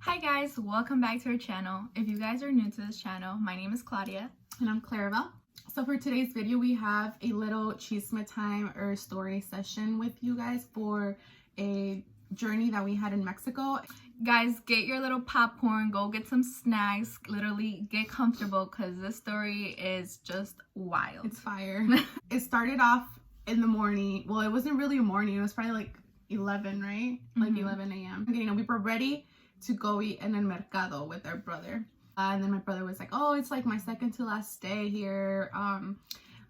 Hi guys, welcome back to our channel. If you guys are new to this channel, my name is Claudia. And I'm Clarabelle. So for today's video, we have a little chisme time or story session with you guys for a journey that we had in Mexico. Guys, get your little popcorn, go get some snacks, literally get comfortable because this story is just wild. It's fire. It started off in the morning. Well, it wasn't really a morning. It was probably like 11, right? Like 11 a.m. You know, we were ready to go eat in el mercado with our brother. And then my brother was like, oh, it's like my second to last day here.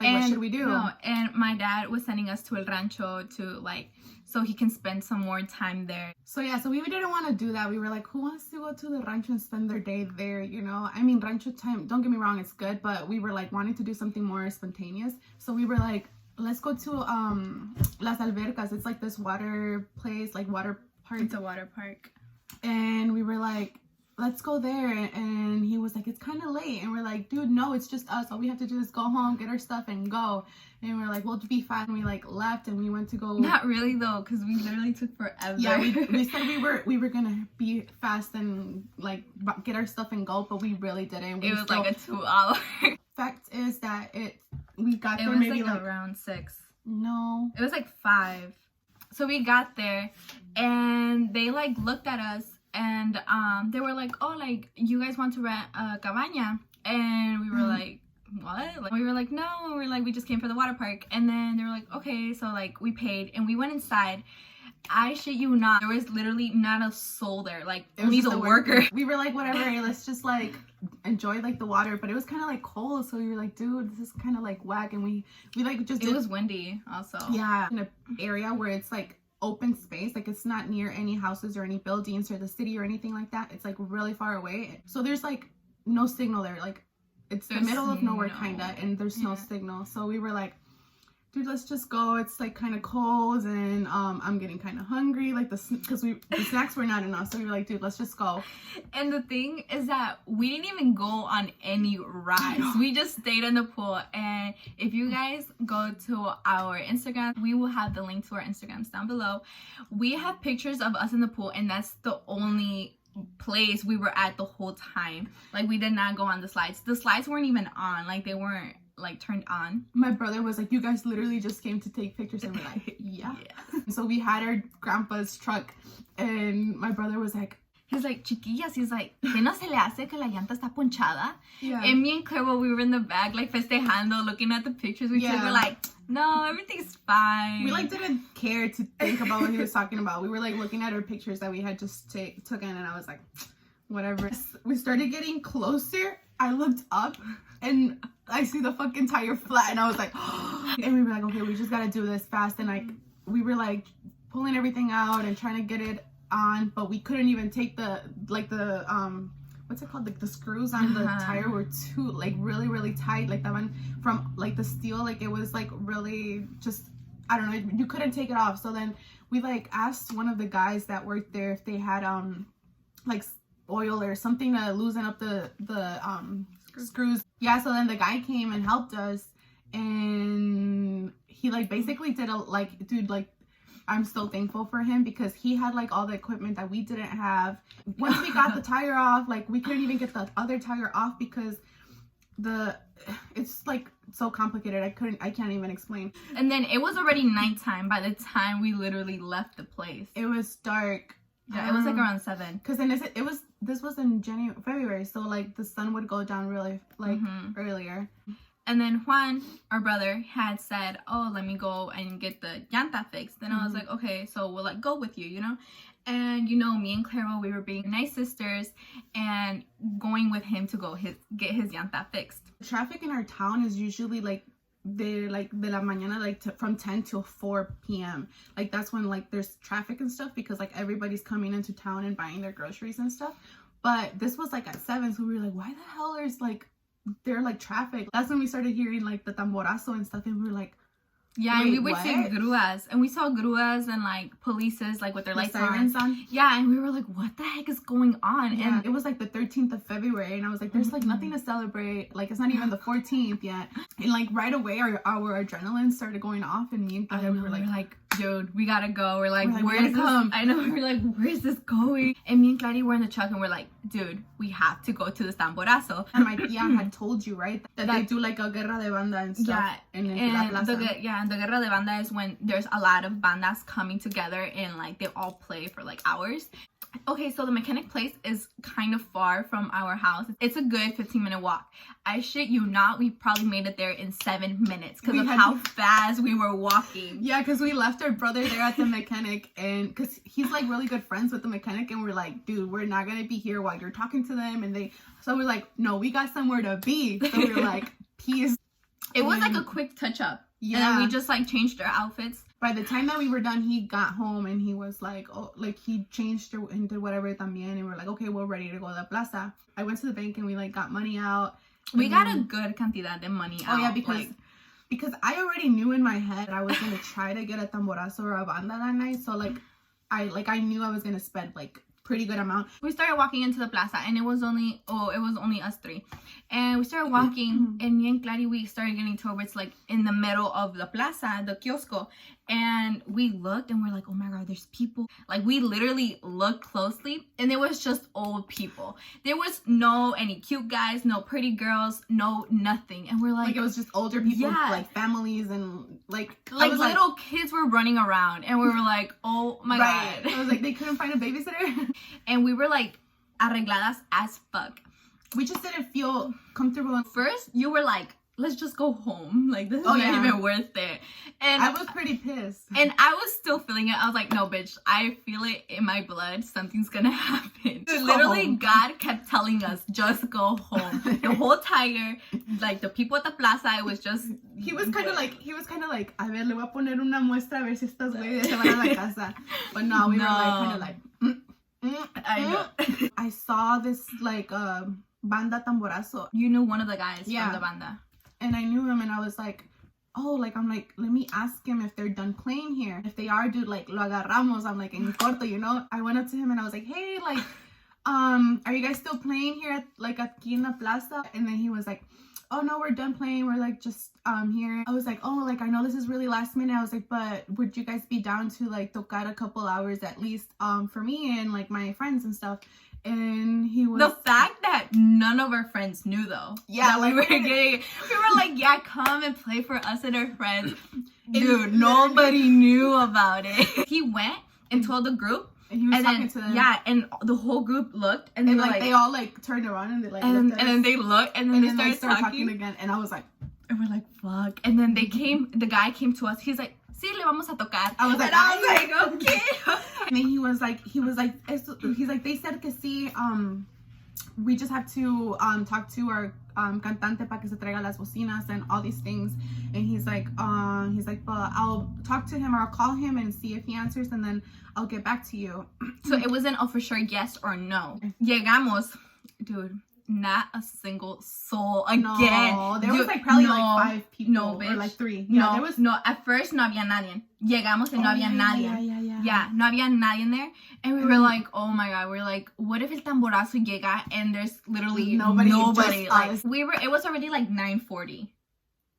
What should we do? No, and my dad was sending us to El Rancho to so he can spend some more time there. So we didn't want to do that. We were like, who wants to go to the rancho and spend their day there, you know? I mean, rancho time, don't get me wrong, it's good, but we were like wanting to do something more spontaneous. So we were like, let's go to Las Albercas. It's like this water place, like water park. It's a water park. And we were like, let's go there. And he was like, it's kind of late. And we're like, dude, no, it's just us. All we have to do is go home, get our stuff, and go. And we're like, we'll be fine. And we like left and we went to go. Not really though, because we literally took forever. Yeah, we said we were gonna be fast and like get our stuff and go, but we really didn't. It was like a 2-hour. Fact is that we got there was maybe like around 6. No, it was like 5. So we got there and they like looked at us and they were like, oh, like you guys want to rent a cabaña? And we were like, what? Like, we were like, no. We're like, we just came for the water park. And then they were like, okay. So like we paid and we went inside. I shit you not, there was literally not a soul there, like only the worker. We were like, whatever, let's just like enjoy like the water, but it was kind of like cold, so we were like, dude, this is kind of like whack. And we like just it was windy also. Yeah, in an area where it's like open space, like it's not near any houses or any buildings or the city or anything like that. It's like really far away, so there's like no signal there. Like it's the middle of nowhere kinda, and there's no signal. So we were like, dude, let's just go. It's like kind of cold and I'm getting kind of hungry, like because the snacks were not enough. So we were like, dude, let's just go. And the thing is that we didn't even go on any rides. We just stayed in the pool. And if you guys go to our Instagram, we will have the link to our Instagrams down below. We have pictures of us in the pool, and that's the only place we were at the whole time. Like we did not go on the slides. The slides weren't even on, like they weren't like turned on. My brother was like, you guys literally just came to take pictures, and we're like, yeah. So we had our grandpa's truck, and my brother was like, he's like, chiquillas, he's like, ¿qué no se le hace que la llanta está ponchada? Yeah. And me and Claire, we were in the back like festejando, looking at the pictures we took, we're like, no, everything's fine. We like didn't care to think about what he was talking about. We were like looking at our pictures that we had just taken, and I was like, whatever. We started getting closer. I looked up and I see the fucking tire flat, and I was like, and we were like, okay, we just gotta do this fast. And like we were like pulling everything out and trying to get it on, but we couldn't even take the what's it called, like the screws on the tire were too like really tight, like that one from like the steel, like it was like really just, I don't know, you couldn't take it off. So then we like asked one of the guys that worked there if they had like oil or something to loosen up the screws. Yeah, so then the guy came and helped us, and he like basically did dude, like I'm so thankful for him because he had like all the equipment that we didn't have. Once we got the tire off, like we couldn't even get the other tire off because it's like so complicated. I can't even explain. And then it was already nighttime by the time we literally left the place. It was dark. Yeah, it was like around 7. Because then this was in February, so like the sun would go down really like earlier. And then Juan, our brother, had said, oh, let me go and get the llanta fixed. Then I was like, okay, so we'll like go with you, you know? And you know, me and Claire, we were being nice sisters and going with him to go get his llanta fixed. Traffic in our town is usually like de la mañana, like from 10 till 4 p.m. Like that's when like there's traffic and stuff because like everybody's coming into town and buying their groceries and stuff. But this was like at 7, so we were like, why the hell is like there like traffic? That's when we started hearing like the tamborazo and stuff, and we were like, yeah, and we would see gruas, and we saw gruas and like polices like with their lights sirens on. Yeah, and we were like, what the heck is going on? Yeah, and it was like the 13th of February, and I was like, there's like nothing to celebrate. Like it's not even the 14th yet, and like right away our adrenaline started going off, and me and Claudia, we were like, dude, we gotta go. We're like, we where's gotta this? come. I know, we're like, where's this going? And me and Clary were in the truck and we're like, dude, we have to go to this tamborazo. And my tia had told you, right? That they do like a guerra de banda and stuff. Yeah, in La and Plaza. and the guerra de banda is when there's a lot of bandas coming together and like they all play for like hours. Okay, so the mechanic place is kind of far from our house. It's a good 15-minute walk. I shit you not, we probably made it there in 7 minutes because of how fast we were walking. Yeah, because we left our brother there at the mechanic, and because he's like really good friends with the mechanic, and we're like, dude, we're not gonna be here while you're talking to them. And so we're like, no, we got somewhere to be. So we're like, peace. It was like a quick touch up. Yeah. And then we just like changed our outfits. By the time that we were done, he got home and he was like, oh, like he changed and did whatever también, and we're like, okay, we're ready to go to the plaza. I went to the bank and we like got money out. We got a good cantidad de money out. Oh yeah, because I already knew in my head I was gonna try to get a tamborazo or a banda that night. So I knew I was gonna spend like pretty good amount. We started walking into the plaza and it was only us three, and we started walking and me and Clary, we started getting towards like in the middle of the plaza, the kiosco, and we looked and we're like, oh my god, there's people. Like we literally looked closely and it was just old people. There was no any cute guys, no pretty girls, no nothing. And we're like it was just older people, yeah, like families, and like little kids were running around, and we were like, oh my god. I was like, they couldn't find a babysitter. And we were like arregladas as fuck. We just didn't feel comfortable. First, you were like, let's just go home. Like, this is not even worth it. And I was pretty pissed. And I was still feeling it. I was like, no, bitch, I feel it in my blood. Something's gonna happen. Literally, God kept telling us, just go home. The whole tire, like, the people at the plaza, it was just... He was kind of like, a ver, le voy a poner una muestra a ver si estas güeyes se van a la casa. But no, we were like, kind of like... I know. I saw this, like, banda tamborazo. You knew one of the guys from the banda. And I knew him, and I was like, oh, like, I'm like, let me ask him if they're done playing here. If they are, dude, like, lo agarramos. I'm like, en corto, you know? I went up to him and I was like, hey, like, are you guys still playing here at, like, aquí in the plaza? And then he was like, oh no, we're done playing. We're like just here. I was like, oh, like, I know this is really last minute. I was like, but would you guys be down to like tocar a couple hours at least for me and like my friends and stuff? And he was... The fact that none of our friends knew, though. Yeah, like, we were like, yeah, come and play for us and our friends. Dude, nobody knew about it. He went and told the group. And he was talking to them. Yeah, and the whole group looked. And they were like... they all, like, turned around and they, like, and looked at us. then they looked, and then they started talking again. And I was like... And we're like, fuck. And then the guy came to us. He's like, sí, le vamos a tocar. I was like, okay. And then he was like, they said que sí, we just have to talk to our cantante para que se traiga las bocinas and all these things. And he's like, but I'll talk to him or I'll call him and see if he answers, and then I'll get back to you. So it wasn't a for sure yes or no. Llegamos, dude. Not a single soul again. No, there was like probably like 5 people. No, bitch. Or like 3. Yeah, no, there was... no. At first, no había nadie. Llegamos and no había nadie. Yeah, no había nadie there. And we were like, oh my god. We're like, what if el tamborazo llega and there's literally nobody. Like, it was already like 9:40,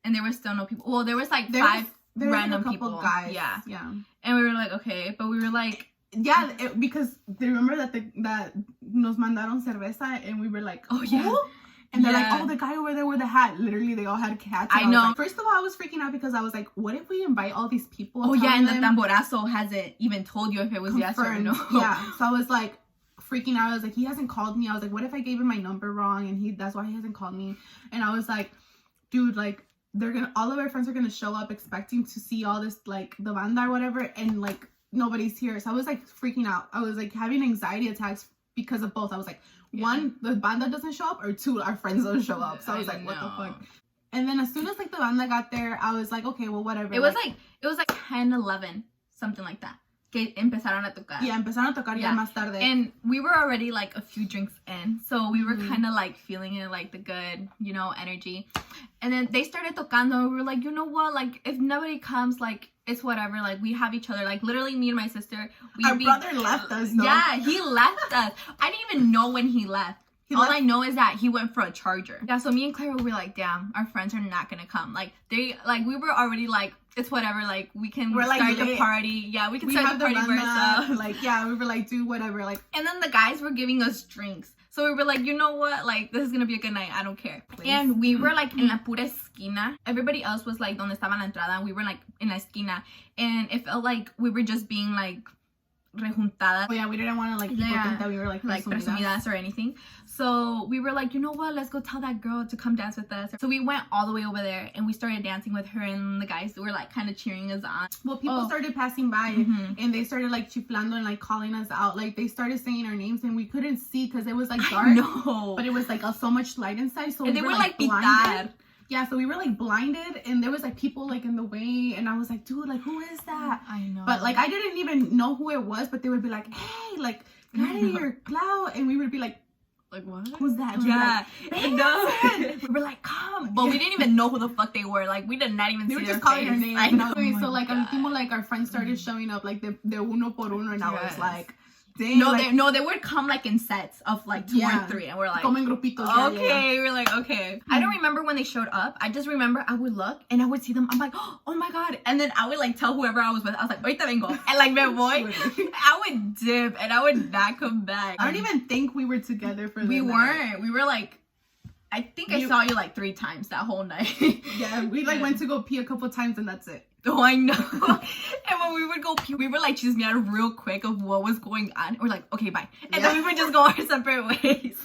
and there was still no people. Well, there was like 5 random people. Guys. Yeah. And we were like, okay, but we were like. Yeah, because they remember that that nos mandaron cerveza, and we were like, oh yeah. Who? And they're like, oh, the guy over there with the hat. Literally, they all had hats. I know. Like, first of all, I was freaking out because I was like, what if we invite all these people? Oh yeah, and the tamborazo hasn't even told you if it was confirmed. Yes or no. Yeah, so I was like freaking out. I was like, he hasn't called me. I was like, what if I gave him my number wrong and that's why he hasn't called me? And I was like, dude, like, all of our friends are gonna show up expecting to see all this, like, the banda or whatever, and like nobody's here. So I was like freaking out. I was like having anxiety attacks because of both. I was like, 1, the banda doesn't show up, or 2, our friends don't show up. So I was like, what the fuck? And then as soon as like the banda got there, I was like, okay, well, whatever. It was like 10, 11, something like that. Que empezaron a tocar. Yeah, empezaron a tocar ya más tarde. And we were already like a few drinks in, so we were kind of like feeling it, like the good, energy. And then they started tocando, and we were like, you know what? Like, if nobody comes, like, it's whatever. Like, we have each other. Like, literally, me and my sister. Our brother left us, though. Yeah, he left us. I didn't even know when he left. I know is that he went for a charger. Yeah, so me and Clara were like, damn, our friends are not gonna come. Like, we were already like it's whatever. Like, we can We're, like, start the lit. party. Yeah, we can We start have the party the for ourselves. Like, yeah, we were like, do whatever. Like, And then the guys were giving us drinks. So we were like, you know what? Like, this is gonna be a good night. I don't care. And we were like in la pura esquina. Everybody else was like donde estaba la entrada. And we were like in la esquina. And it felt like we were just being like rejuntadas. oh yeah, we didn't want to like people think that we were like presumidas or anything. So we were like, you know what? Let's go tell that girl to come dance with us. So we went all the way over there and we started dancing with her, and the guys were like kind of cheering us on. Well, people started passing by and they started like chiflando and like calling us out. Like they started saying our names and we couldn't see because it was like dark. No, but it was like so much light inside. So and we they were like blinded. Yeah, so we were like blinded and there was like people like in the way, and I was like, dude, like who is that? I know. But like I didn't even know who it was, but they would be like, hey, like get out of your cloud, and we would be like what? Who's that? Yeah. Like, No. We were like, come. But we didn't even know who the fuck they were. Like, we did not even they see were their just calling face. her name. I know. So like al último, like our friends started showing up like the uno por uno, and I was like, dang. No, they would come like in sets of like 2 or 3, and we're like, como en grupitos. okay. We're like, okay. I don't remember when they showed up. I just remember I would look and I would see them. I'm like, oh my god. And then I would like tell whoever I was with, I was like, ahorita vengo. And like me voy. I would dip and I would not come back. I don't even think we were together for we weren't. We were like, I think I saw you like 3 times that whole night. Yeah, we like went to go pee a couple times and that's it. Oh, I know. And when we would go pee, we were like chismear real quick of what was going on. We're like, okay, bye. And then we would just go our separate ways.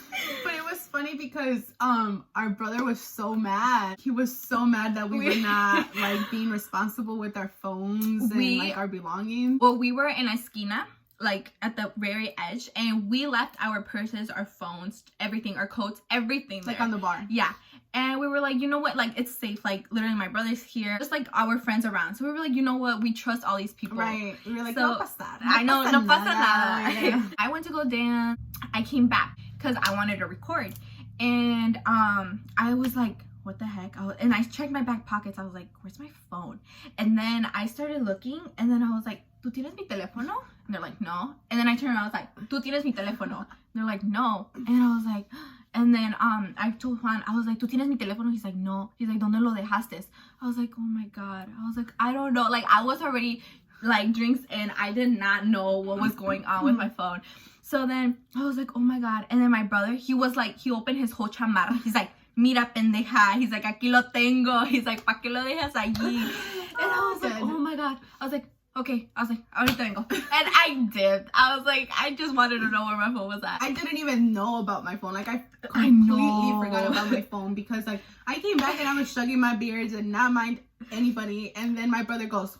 But it was funny because our brother was so mad. He was so mad that we were not like being responsible with our phones and like our belongings. Well, we were in a esquina, like at the very edge, and we left our purses, our phones, everything, our coats, everything like there. on the bar. Yeah. And we were like, you know what, like it's safe, like literally my brother's here, just like our friends around. So we were like, you know what, we trust all these people. Right. We were like, so, no pasar. I know, no pasa nada. Yeah. I went to go dance. I came back because I wanted to record. And I was like, what the heck? And I checked my back pockets. I was like, where's my phone? And then I started looking, and then I was like, ¿tú tienes mi teléfono? And they're like, no. And then I turned around, I was like, ¿tú tienes mi teléfono? And they're like, no. And I was like, and then I told Juan, I was like, ¿tú tienes mi teléfono? He's like, no. He's like, ¿dónde lo dejaste? I was like, oh my god. I was like, I don't know. Like, I was already like drinks and I did not know what was going on with my phone. So then I was like, oh my god. And then my brother, he was like, he opened his whole chamarra. He's like, mira pendeja. He's like, aquí lo tengo. He's like, ¿pa qué lo dejas allí? And I was like, oh my god. I was like, okay. I was like, ahorita vengo. And I did. I was like, I just wanted to know where my phone was at. I didn't even know about my phone. Like, I completely forgot about my phone because, like, I came back and I was chugging my beers and not mind anybody. And then my brother goes,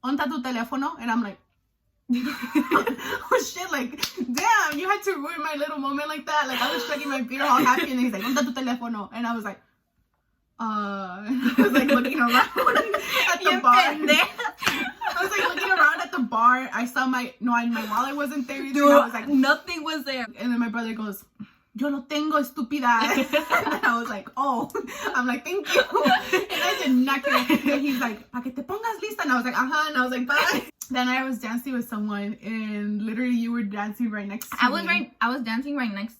¿Dónde está tu teléfono? And I'm like, oh shit, like, damn, you had to ruin my little moment like that. Like, I was chugging my beer all happy and then he's like, ¿Dónde está tu teléfono? And I was like, I was like looking around at the bar. I was like looking around at the bar. I saw my wallet wasn't there either. Dude, I was like, nothing was there. And then my brother goes, yo lo tengo, estúpida. And I was like, oh. I'm like, thank you. And I did not care. And he's like, pa que te pongas lista. And I was like, uh-huh. And I was like, bye. Then I was dancing with someone and literally you were dancing right next to me. I was dancing right next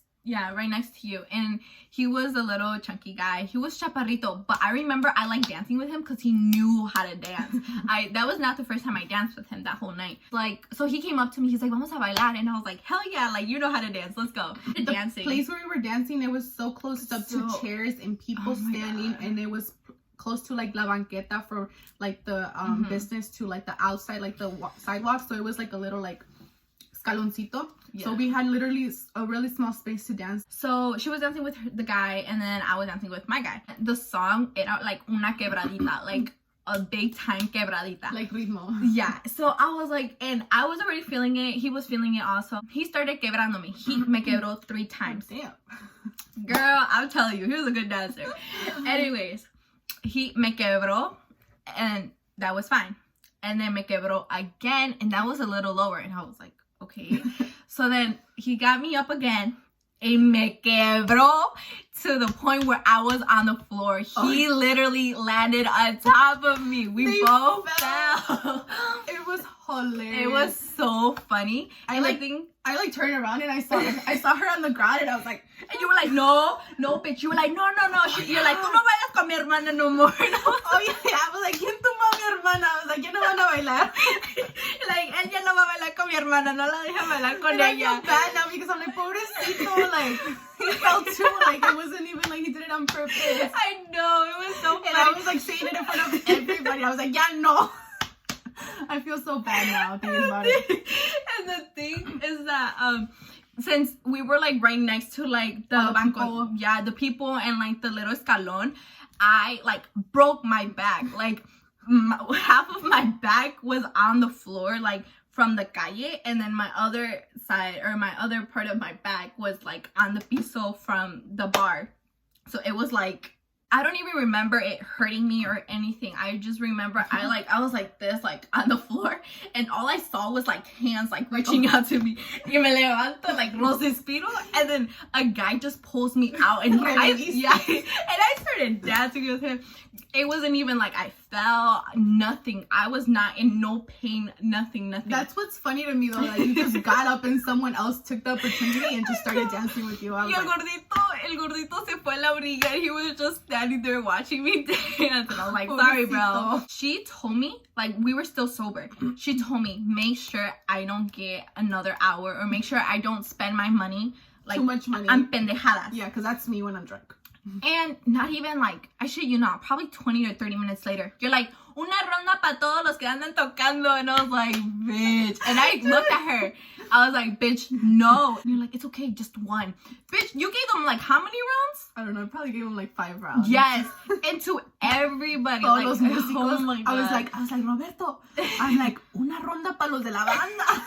to you, and he was a little chunky guy. He was chaparrito, but I remember I liked dancing with him because he knew how to dance. That was not the first time I danced with him that whole night. Like, so he came up to me, he's like, vamos a bailar, and I was like, hell yeah, like, you know how to dance, let's go. The dancing place where we were dancing, it was so close up to chairs and people standing, and it was close to like la banqueta for like the business to like the outside, like the sidewalk. So it was like a little like escaloncito. Yeah. So we had literally a really small space to dance. So she was dancing with the guy, and then I was dancing with my guy. The song, era like una quebradita, like a big time quebradita. Like ritmo. Yeah. So I was like, and I was already feeling it. He was feeling it also. He started quebrándome. He me quebró 3 times. Damn. Girl, I'm telling you, he was a good dancer. Anyways, he me quebró, and that was fine. And then me quebró again, and that was a little lower. And I was like, okay. So then he got me up again and me quebró to the point where I was on the floor. He literally landed on top of me. We both fell. It was hilarious. It was so funny. I I like turned around and I saw her on the ground and I was like, and you were like, no, bitch. You were like, no. You're like, tú no bailas con mi hermana no more. Oh yeah, I was like, ¿quién tumbó a mi hermana? I was like, ya no van a bailar. Like, él ya no va a bailar con mi hermana, no la deja bailar con and ella. I feel bad now because I'm like, pobrecito, like, he felt too, like, it wasn't even like he did it on purpose. I know, it was so funny. And I was like saying it in front of everybody. I was like, yeah, no. I feel so bad now thinking about it. And the thing is that since we were like right next to like the banco, the people and like the little escalon, I like broke my back. Like half of my back was on the floor, like from the calle, and then my other side or my other part of my back was like on the piso from the bar. So it was like, I don't even remember it hurting me or anything. I just remember I was like this, like on the floor, and all I saw was like hands like reaching out to me. Y me levanto like los espiro, and then a guy just pulls me out, and and I started dancing with him. It wasn't even like I fell, nothing. I was not in no pain, nothing. That's what's funny to me though, that you just got up and someone else took the opportunity and just started dancing with you. I was el gordito se fue a la orilla, and he was just standing there watching me dance, and I was like, sorry, bro. She told me, like, we were still sober. She told me, make sure I don't get another hour, or make sure I don't spend my money, like, too much money on pendejadas. Yeah, because that's me when I'm drunk. And not even like, I shit you not, probably 20 or 30 minutes later, you're like, una ronda pa todos los que andan tocando. And I was like, bitch. And I looked at her. I was like, bitch, no. And you're like, it's okay, just one. Bitch, you gave them like how many rounds? I don't know, I probably gave them like 5 rounds. Yes. And to everybody. Todos like, los músicos. oh my God. I was like, Roberto, I'm like, una ronda pa los de la banda.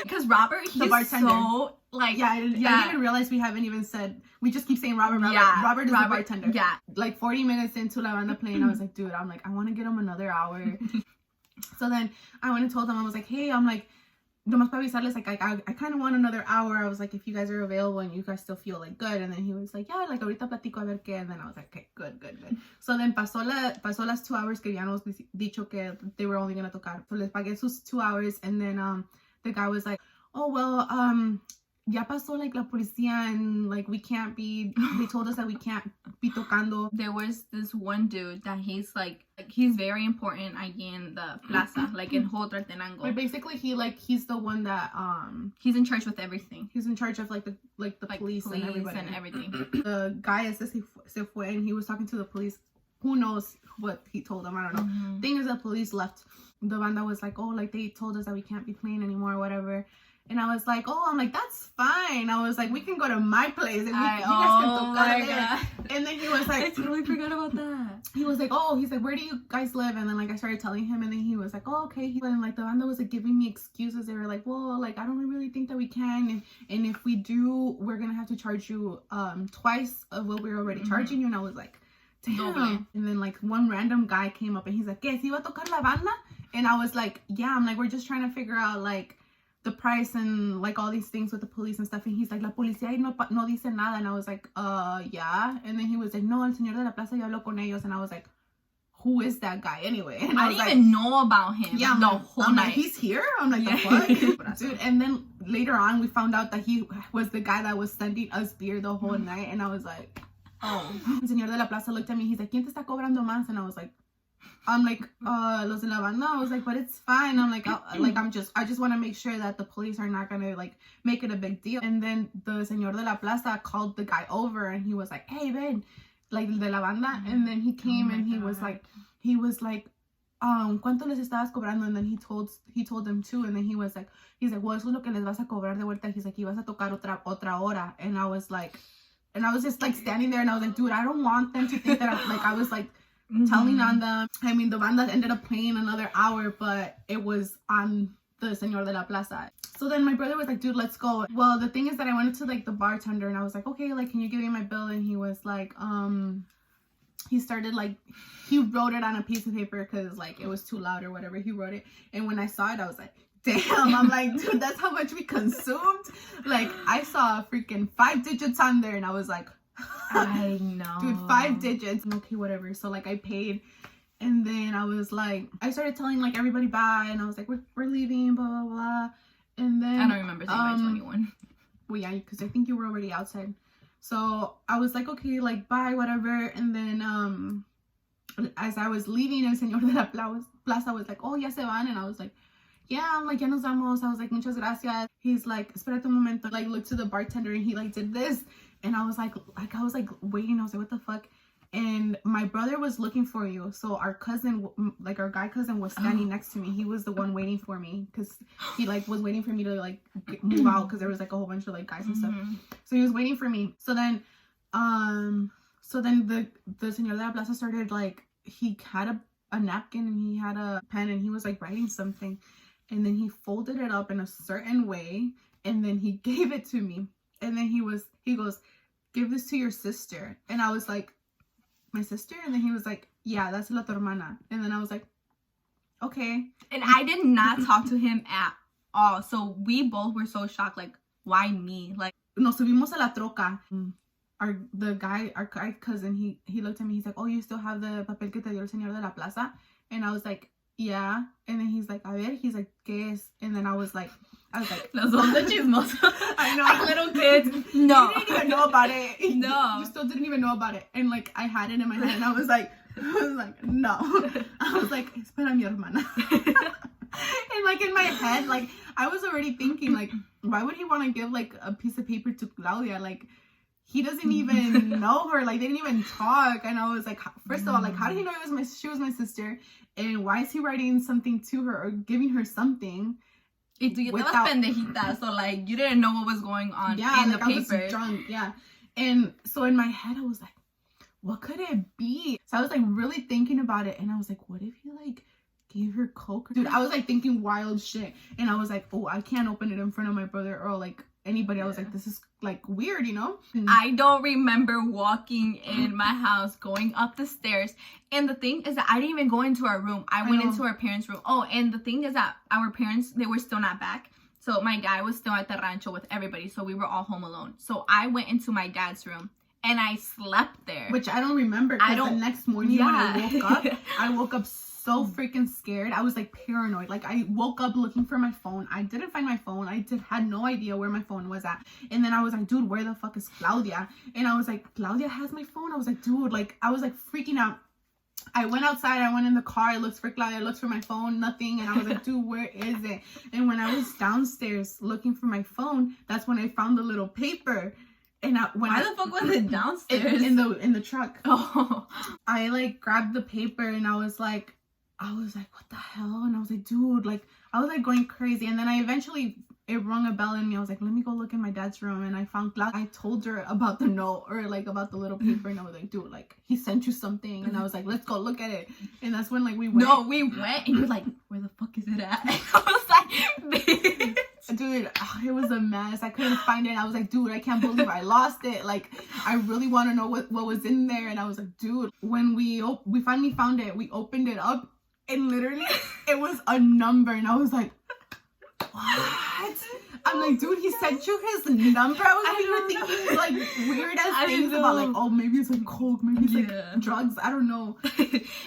Because Robert, he's so like, I didn't even realize we haven't even said, we just keep saying Robert. Yeah, Robert is the bartender. Yeah. Like 40 minutes into La Banda playing, I was like, dude, I'm like, I want to get him another hour. So then I went and told him, I was like, hey, I'm like, nomás para avisarles, like, I kind of want another hour. I was like, if you guys are available and you guys still feel like good. And then he was like, yeah, like, ahorita platico a ver qué. And then I was like, okay, good. So then pasó las 2 hours que habíamos dicho que they were only going to tocar. So les pagué sus 2 hours. And then the guy was like, oh, well, ya pasó like la policía, and like we can't be, they told us that we can't be tocando. There was this one dude that he's like he's very important allí in the plaza, like in Hoteltenango. But basically he's the one that he's in charge with everything. He's in charge of like the police and everybody. And everything. The guy se fue and he was talking to the police. Who knows what he told them, I don't know. Mm-hmm. Thing is, the police left. The banda was like, oh, like they told us that we can't be playing anymore or whatever. And I was like, oh, I'm like, that's fine. I was like, we can go to my place and you guys can tocar there. And then he was like, I totally forgot about that. He was like, oh, he's like, where do you guys live? And then like I started telling him, and then he was like, oh, okay. And like the banda was like giving me excuses. They were like, well, like I don't really think that we can, and if we do, we're gonna have to charge you twice of what we're already charging you. And I was like, damn. And then like one random guy came up and he's like, ¿qué? ¿Sí va a tocar la banda? And I was like, yeah. I'm like, we're just trying to figure out like the price and like all these things with the police and stuff. And he's like, la policía no dice nada. And I was like, yeah. And then he was like, no, el señor de la plaza ya habló con ellos. And I was like, who is that guy anyway? And I didn't even know about him. Yeah, the whole I'm night. Like, he's here? I'm like, the fuck? Dude, and then later on we found out that he was the guy that was sending us beer the whole night. And I was like, oh. El señor de la plaza looked at me. He's like, ¿quién te está cobrando más? And I was like, los de la banda. I was like, but it's fine. I'm like, I just want to make sure that the police are not gonna like make it a big deal. And then the señor de la plaza called the guy over, and he was like, hey, Ben, like de la banda. And then he came and he was like, ¿cuánto les estabas cobrando? And then he told them too. And then he's like, well, eso es lo que les vas a cobrar de vuelta. He's like, ibas a tocar otra hora. And I was just like standing there, and I was like, dude, I don't want them to think that I was like telling on them. I mean, the banda ended up playing another hour, but it was on the señor de la plaza. So then my brother was like, dude, let's go. Well, the thing is that I went to like the bartender, and I was like, okay, like, can you give me my bill? And he was like, he started like, he wrote it on a piece of paper because like it was too loud or whatever. He wrote it, and when I saw it, I was like, damn. I'm like, dude, that's how much we consumed. Like, I saw freaking 5 digits on there, and I was like, I know, dude, 5 digits. Okay, whatever. So like I paid, and then I was like, I started telling like everybody bye, and I was like, we're leaving, blah blah blah. And then I don't remember saying by 21. Well, yeah, because I think you were already outside. So I was like, okay, like, bye, whatever. And then as I was leaving, el señor de la plaza was like, oh, ya se van. And I was like, yeah, I'm like, ya nos vamos. I was like, muchas gracias. He's like, espérate un momento. Like, looked to the bartender and he like did this. And I was like waiting. I was like, what the fuck? And my brother was looking for you. So our cousin, like our guy cousin, was standing next to me. He was the one waiting for me because he like was waiting for me to like move out because there was like a whole bunch of like guys and stuff. So he was waiting for me. So then the señor de la plaza started like, he had a napkin and he had a pen and he was like writing something. And then he folded it up in a certain way and then he gave it to me. And then he goes, give this to your sister. And I was like, my sister? And then he was like, yeah, that's la tu hermana. And then I was like, okay. And I did not talk to him at all. So we both were so shocked. Like, why me? Like, nos subimos a la troca. Our guy cousin, he looked at me. He's like, oh, you still have the papel que te dio el señor de la plaza? And I was like, yeah. And then he's like, a ver. He's like, ¿qué es? And then I was like, los dos de chismosos. I know. Like little kids. No. You didn't even know about it. No. You still didn't even know about it. And like, I had it in my hand and I was like, no. I was like, es para mi hermana. And like in my head, like I was already thinking like, why would he want to give like a piece of paper to Claudia? Like, he doesn't even know her. Like, they didn't even talk. And I was like, first of all, like, how did he know she was my sister? And why is he writing something to her or giving her something? Y tú ya estabas pendejita, so like you didn't know what was going on in the paper. I was drunk, yeah. And so in my head, I was like, what could it be? So I was like really thinking about it, and I was like, what if he like gave her coke? Dude, I was like thinking wild shit, and I was like, oh, I can't open it in front of my brother or like anybody. I was like, this is like weird, you know? I don't remember walking in my house, going up the stairs. And the thing is that I didn't even go into our room. I went into our parents' room. Oh, and the thing is that our parents, they were still not back. So my dad was still at the rancho with everybody. So we were all home alone. So I went into my dad's room and I slept there. Which I don't remember. The next morning when I woke up so freaking scared. I was like paranoid. Like I woke up looking for my phone. I didn't find my phone. Had no idea where my phone was at. And then I was like, dude, where the fuck is Claudia? And I was like, Claudia has my phone? I was like, dude, like I was like freaking out. I went outside, I went in the car, I looked for Claudia, I looked for my phone, nothing. And I was like, dude, where is it? And when I was downstairs looking for my phone, that's when I found the little paper. And why the fuck was it downstairs? In the truck. Oh. I like grabbed the paper and I was like, what the hell? And I was like, dude, like, I was like going crazy. And then it rung a bell in me. I was like, let me go look in my dad's room. And I found Claudia. I told her about the note or like about the little paper. And I was like, dude, like, he sent you something. And I was like, let's go look at it. And that's when like we went. No, we went and you're like, where the fuck is it at? And I was like, bitch. Dude, it was a mess. I couldn't find it. I was like, dude, I can't believe I lost it. Like, I really want to know what was in there. And I was like, dude, when we finally found it, we opened it up. And literally, it was a number. And I was like, what? I'm like, dude, he sent you his number? I was thinking like weird ass things about like, oh, maybe it's like coke, maybe it's like drugs. I don't know.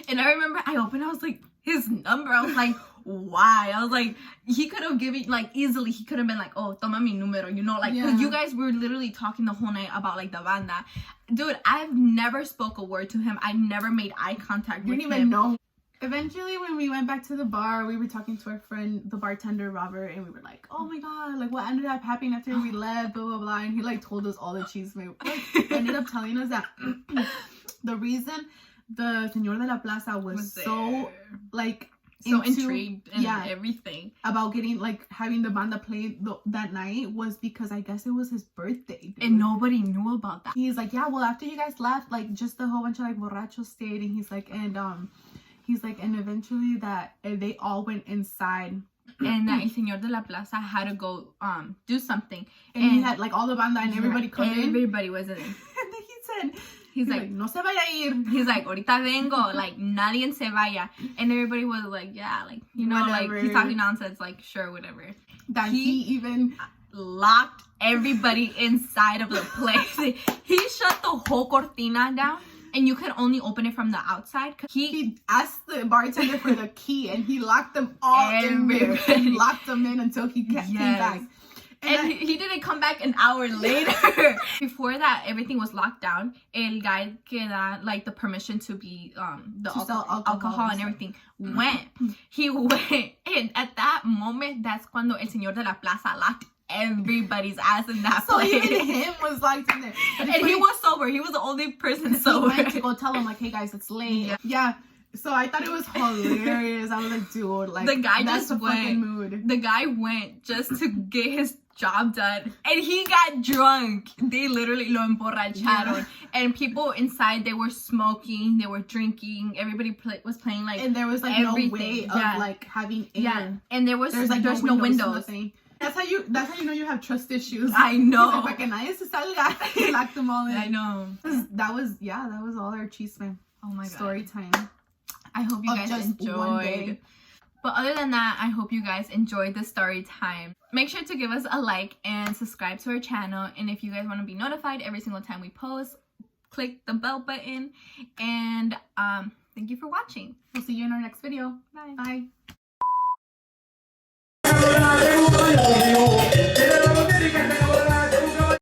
And I remember I opened, I was like, his number. I was like, why? I was like, he could have given, like, easily, he could have been like, oh, toma mi número, you know, like, you guys were literally talking the whole night about like the banda. Dude, I've never spoke a word to him. I never made eye contact with him. Didn't even know. Eventually, when we went back to the bar, we were talking to our friend, the bartender, Robert, and we were like, oh my god, like, what ended up happening after we left, blah, blah, blah, and he, like, told us all the cheese. Like, ended up telling us that the reason the Señor de la Plaza was so, like, so intrigued and everything about getting, like, having the banda play that night was because I guess it was his birthday. And nobody knew about that. He's like, yeah, well, after you guys left, like, just a whole bunch of, like, borrachos stayed, and he's like, and eventually that they all went inside. And that El Señor de la Plaza had to go do something. And he had like all the banda and everybody come in. Everybody was in. And then he said, he's like, no se vaya a ir. He's like, ahorita vengo, like, nadie se vaya. And everybody was like, yeah, like, you know, whatever. Like, he's talking nonsense, like, sure, whatever. That he even locked everybody inside of the place. He shut the whole cortina down. and you could only open it from the outside. He asked the bartender for the key, and he locked them all in there. He locked them in until he came back. And he didn't come back an hour later. Before that, everything was locked down. El guy que da like the permission to be alcohol and everything went. He went, and at that moment, that's cuando el señor de la plaza locked everybody's ass in that place. So even him was locked in there. And he was sober. He was the only person sober. He went to go tell him like, hey guys, it's late. Yeah. So I thought it was hilarious. I was like, dude, like the guy that's just the fucking mood. The guy went just to get his job done, and he got drunk. They literally lo emborracharon, and people inside, they were smoking, they were drinking. Everybody was playing like, and there was like everything. no way of like having air. Yeah, and there's no windows. That's how you know you have trust issues. I know. Like, para que nadie se salga, lock them all in. I know. That was all our chisme. Oh my god. Story time. I hope you guys enjoyed. But other than that, I hope you guys enjoyed the story time. Make sure to give us a like and subscribe to our channel. And if you guys want to be notified every single time we post, click the bell button. And thank you for watching. We'll see you in our next video. Bye. Bye.